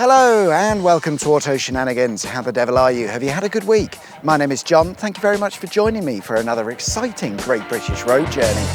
Hello and welcome to Auto Shenanigans. How the devil are you? Have you had a good week? My name is John. Thank you very much for joining me for another exciting Great British Road journey.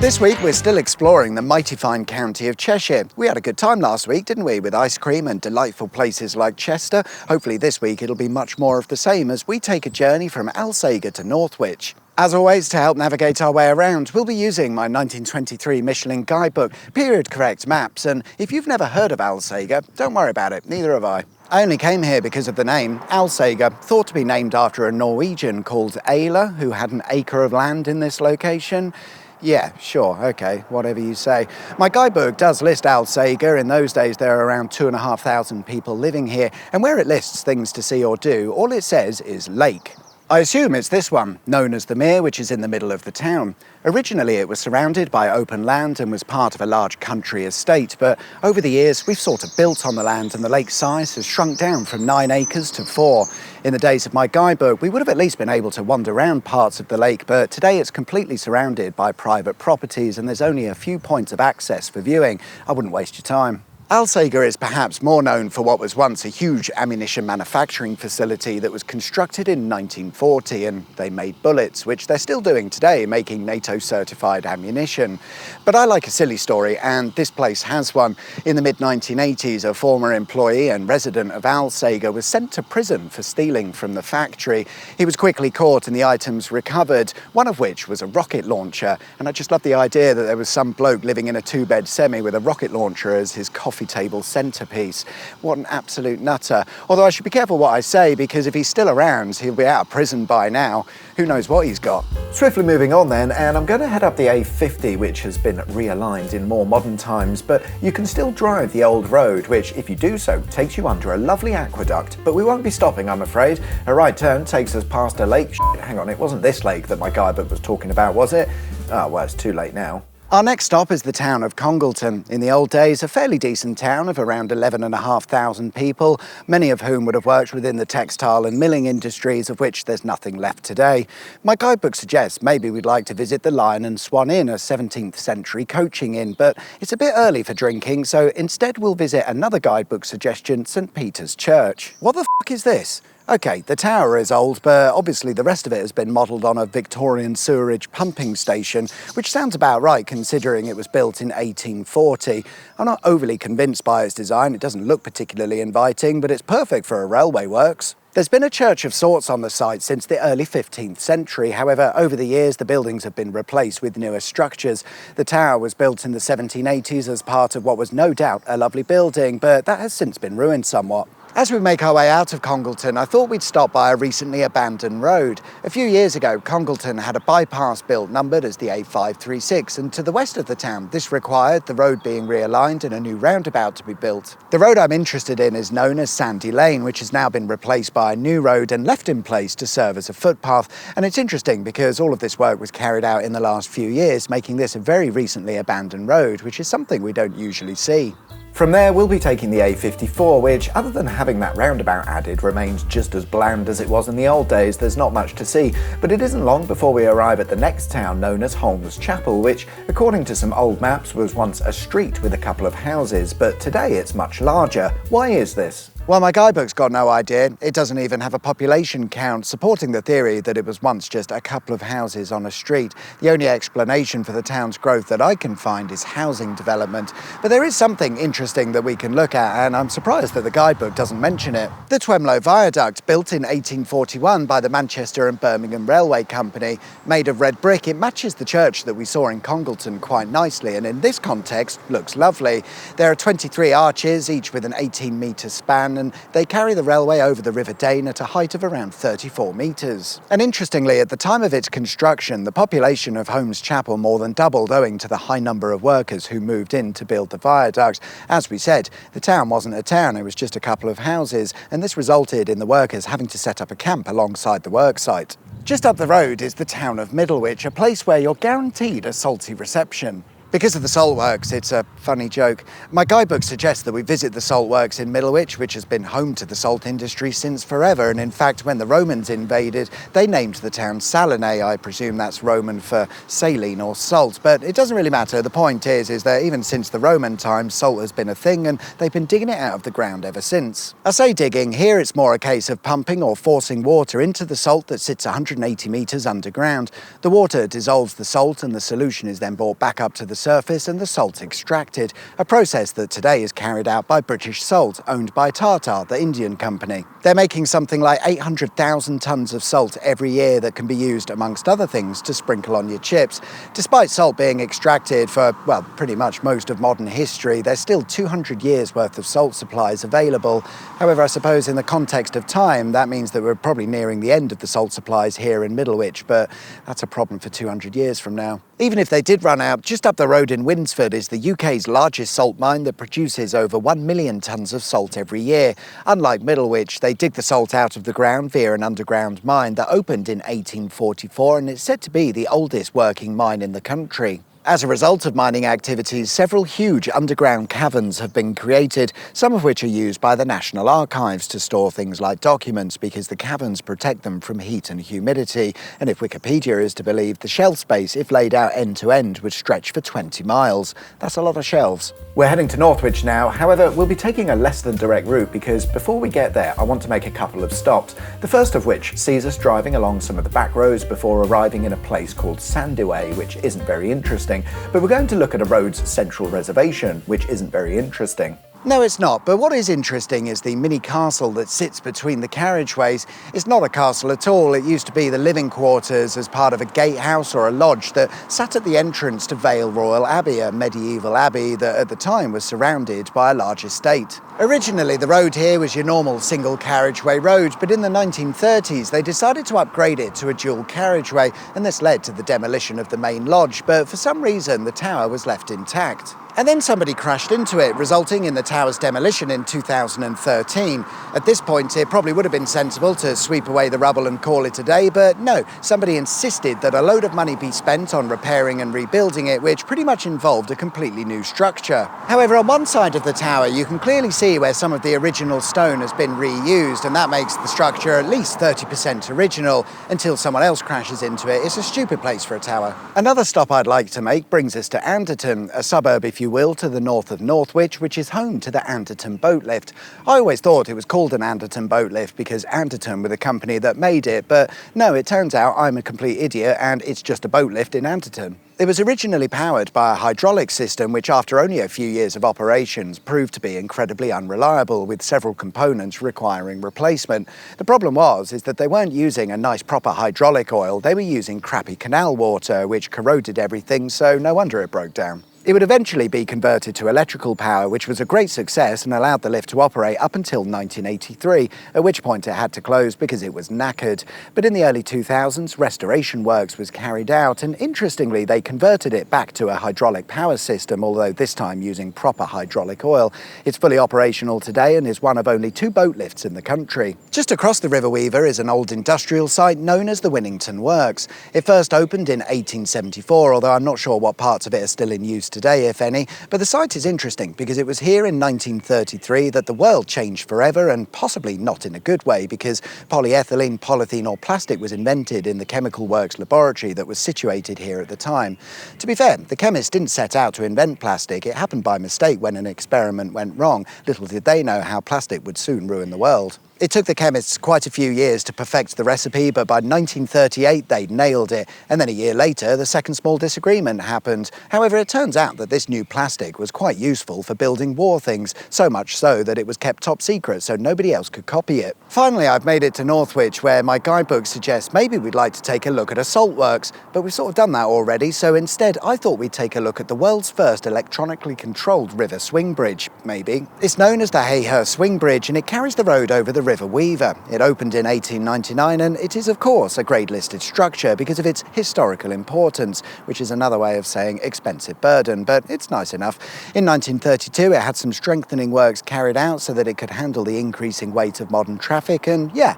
This week we're still exploring the mighty fine county of Cheshire. We had a good time last week, didn't we, with ice cream and delightful places like Chester. Hopefully this week it'll be much more of the same as we take a journey from Alsager to Northwich. As always, to help navigate our way around, we'll be using my 1923 Michelin guidebook, period correct maps, and if you've never heard of Alsager, don't worry about it, neither have I. I only came here because of the name, Alsager, thought to be named after a Norwegian called Ayla, who had an acre of land in this location. Yeah, sure, okay, whatever you say. My guidebook does list Alsager. In those days there are around 2,500 people living here, and where it lists things to see or do, all it says is lake. I assume it's this one, known as the Mere, which is in the middle of the town. Originally it was surrounded by open land and was part of a large country estate, but over the years we've sort of built on the land and the lake size has shrunk down from 9 acres to 4. In the days of my guidebook we would have at least been able to wander around parts of the lake, but today it's completely surrounded by private properties and there's only a few points of access for viewing. I wouldn't waste your time. Alsager is perhaps more known for what was once a huge ammunition manufacturing facility that was constructed in 1940, and they made bullets, which they're still doing today, making NATO-certified ammunition. But I like a silly story, and this place has one. In the mid-1980s, a former employee and resident of Alsager was sent to prison for stealing from the factory. He was quickly caught and the items recovered, one of which was a rocket launcher, and I just love the idea that there was some bloke living in a two-bed semi with a rocket launcher as his coffee table centrepiece. What an absolute nutter. Although I should be careful what I say, because if he's still around, he'll be out of prison by now. Who knows what he's got? Swiftly moving on then, and I'm going to head up the A50, which has been realigned in more modern times, but you can still drive the old road, which, if you do so, takes you under a lovely aqueduct. But we won't be stopping, I'm afraid. A right turn takes us past a lake. Hang on, it wasn't this lake that my guidebook was talking about, was it? Oh, well, it's too late now. Our next stop is the town of Congleton. In the old days, a fairly decent town of around 11,500 people, many of whom would have worked within the textile and milling industries, of which there's nothing left today. My guidebook suggests maybe we'd like to visit the Lion and Swan Inn, a 17th century coaching inn, but it's a bit early for drinking, so instead we'll visit another guidebook suggestion, St Peter's Church. What the f*** is this? OK, the tower is old, but obviously the rest of it has been modelled on a Victorian sewerage pumping station, which sounds about right considering it was built in 1840. I'm not overly convinced by its design. It doesn't look particularly inviting, but it's perfect for a railway works. There's been a church of sorts on the site since the early 15th century. However, over the years, the buildings have been replaced with newer structures. The tower was built in the 1780s as part of what was no doubt a lovely building, but that has since been ruined somewhat. As we make our way out of Congleton, I thought we'd stop by a recently abandoned road. A few years ago, Congleton had a bypass built numbered as the A536, and to the west of the town, this required the road being realigned and a new roundabout to be built. The road I'm interested in is known as Sandy Lane, which has now been replaced by a new road and left in place to serve as a footpath. And it's interesting because all of this work was carried out in the last few years, making this a very recently abandoned road, which is something we don't usually see. From there, we'll be taking the A54, which, other than having that roundabout added, remains just as bland as it was in the old days. There's not much to see, but it isn't long before we arrive at the next town known as Holmes Chapel, which, according to some old maps, was once a street with a couple of houses, but today it's much larger. Why is this? Well, my guidebook's got no idea. It doesn't even have a population count, supporting the theory that it was once just a couple of houses on a street. The only explanation for the town's growth that I can find is housing development. But there is something interesting that we can look at, and I'm surprised that the guidebook doesn't mention it. The Twemlow Viaduct, built in 1841 by the Manchester and Birmingham Railway Company, made of red brick, it matches the church that we saw in Congleton quite nicely, and in this context, looks lovely. There are 23 arches, each with an 18-metre span, and they carry the railway over the River Dane at a height of around 34 metres. And interestingly, at the time of its construction, the population of Holmes Chapel more than doubled owing to the high number of workers who moved in to build the viaduct. As we said, the town wasn't a town, it was just a couple of houses, and this resulted in the workers having to set up a camp alongside the worksite. Just up the road is the town of Middlewich, a place where you're guaranteed a salty reception. Because of the salt works, it's a funny joke. My guidebook suggests that we visit the salt works in Middlewich, which has been home to the salt industry since forever. And in fact, when the Romans invaded, they named the town Salinae. I presume that's Roman for saline or salt, but it doesn't really matter. The point is that even since the Roman times, salt has been a thing and they've been digging it out of the ground ever since. I say digging, here it's more a case of pumping or forcing water into the salt that sits 180 metres underground. The water dissolves the salt and the solution is then brought back up to the surface and the salt extracted, a process that today is carried out by British Salt, owned by Tata, the Indian company. They're making something like 800,000 tonnes of salt every year that can be used, amongst other things, to sprinkle on your chips. Despite salt being extracted for, well, pretty much most of modern history, there's still 200 years worth of salt supplies available. However, I suppose in the context of time, that means that we're probably nearing the end of the salt supplies here in Middlewich, but that's a problem for 200 years from now. Even if they did run out, just up the road in Winsford is the UK's largest salt mine that produces over 1 million tonnes of salt every year. Unlike Middlewich, they dig the salt out of the ground via an underground mine that opened in 1844 and it's said to be the oldest working mine in the country. As a result of mining activities, several huge underground caverns have been created, some of which are used by the National Archives to store things like documents because the caverns protect them from heat and humidity. And if Wikipedia is to believe, the shelf space, if laid out end to end, would stretch for 20 miles. That's a lot of shelves. We're heading to Northwich now. However, we'll be taking a less than direct route because before we get there, I want to make a couple of stops. The first of which sees us driving along some of the back roads before arriving in a place called Sandyway, which isn't very interesting. But we're going to look at a road's central reservation, which isn't very interesting. No, it's not, but what is interesting is the mini castle that sits between the carriageways. It's not a castle at all. It used to be the living quarters as part of a gatehouse or a lodge that sat at the entrance to Vale Royal Abbey, a medieval abbey that at the time was surrounded by a large estate. Originally, the road here was your normal single carriageway road, but in the 1930s they decided to upgrade it to a dual carriageway, and this led to the demolition of the main lodge, but for some reason the tower was left intact. And then somebody crashed into it, resulting in the tower's demolition in 2013. At this point, it probably would have been sensible to sweep away the rubble and call it a day, but no, somebody insisted that a load of money be spent on repairing and rebuilding it, which pretty much involved a completely new structure. However, on one side of the tower, you can clearly see where some of the original stone has been reused, and that makes the structure at least 30% original. Until someone else crashes into it, it's a stupid place for a tower. Another stop I'd like to make brings us to Anderton, a suburb, if you will, to the north of Northwich, which is home to the Anderton boat lift. I always thought it was called an Anderton boat lift because Anderton were the company that made it, but no, it turns out I'm a complete idiot and it's just a boat lift in Anderton. It was originally powered by a hydraulic system which, after only a few years of operations, proved to be incredibly unreliable, with several components requiring replacement. The problem was that they weren't using a nice proper hydraulic oil, they were using crappy canal water which corroded everything, so no wonder it broke down. It would eventually be converted to electrical power, which was a great success and allowed the lift to operate up until 1983, at which point it had to close because it was knackered. But in the early 2000s, restoration works was carried out, and interestingly, they converted it back to a hydraulic power system, although this time using proper hydraulic oil. It's fully operational today and is one of only 2 boat lifts in the country. Just across the River Weaver is an old industrial site known as the Winnington Works. It first opened in 1874, although I'm not sure what parts of it are still in use today, if any, but the site is interesting because it was here in 1933 that the world changed forever, and possibly not in a good way, because polyethylene, polythene or plastic was invented in the chemical works laboratory that was situated here at the time. To be fair, the chemists didn't set out to invent plastic. It happened by mistake when an experiment went wrong. Little did they know how plastic would soon ruin the world. It took the chemists quite a few years to perfect the recipe, but by 1938 they'd nailed it, and then a year later the second small disagreement happened. However, it turns out that this new plastic was quite useful for building war things, so much so that it was kept top secret so nobody else could copy it. Finally, I've made it to Northwich, where my guidebook suggests maybe we'd like to take a look at a salt works, but we've sort of done that already, so instead I thought we'd take a look at the world's first electronically controlled river swing bridge, maybe. It's known as the Hayher Swing Bridge, and it carries the road over the River Weaver. It opened in 1899 and it is of course a grade listed structure because of its historical importance, which is another way of saying expensive burden, but it's nice enough. In 1932 it had some strengthening works carried out so that it could handle the increasing weight of modern traffic, and yeah,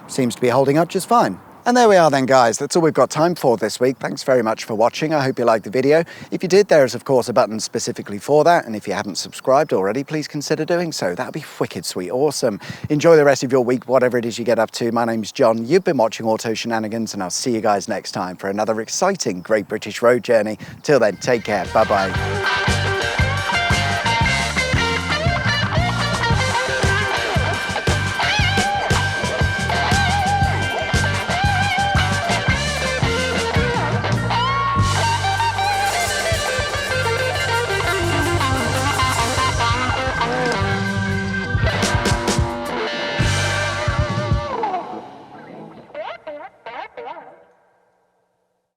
seems to be holding up just fine. And there we are then, guys. That's all we've got time for this week. Thanks very much for watching. I hope you liked the video. If you did, there is of course a button specifically for that. And if you haven't subscribed already, please consider doing so. That'd be wicked sweet, awesome. Enjoy the rest of your week, whatever it is you get up to. My name's John. You've been watching Auto Shenanigans, and I'll see you guys next time for another exciting Great British Road Journey. Till then, take care. Bye-bye.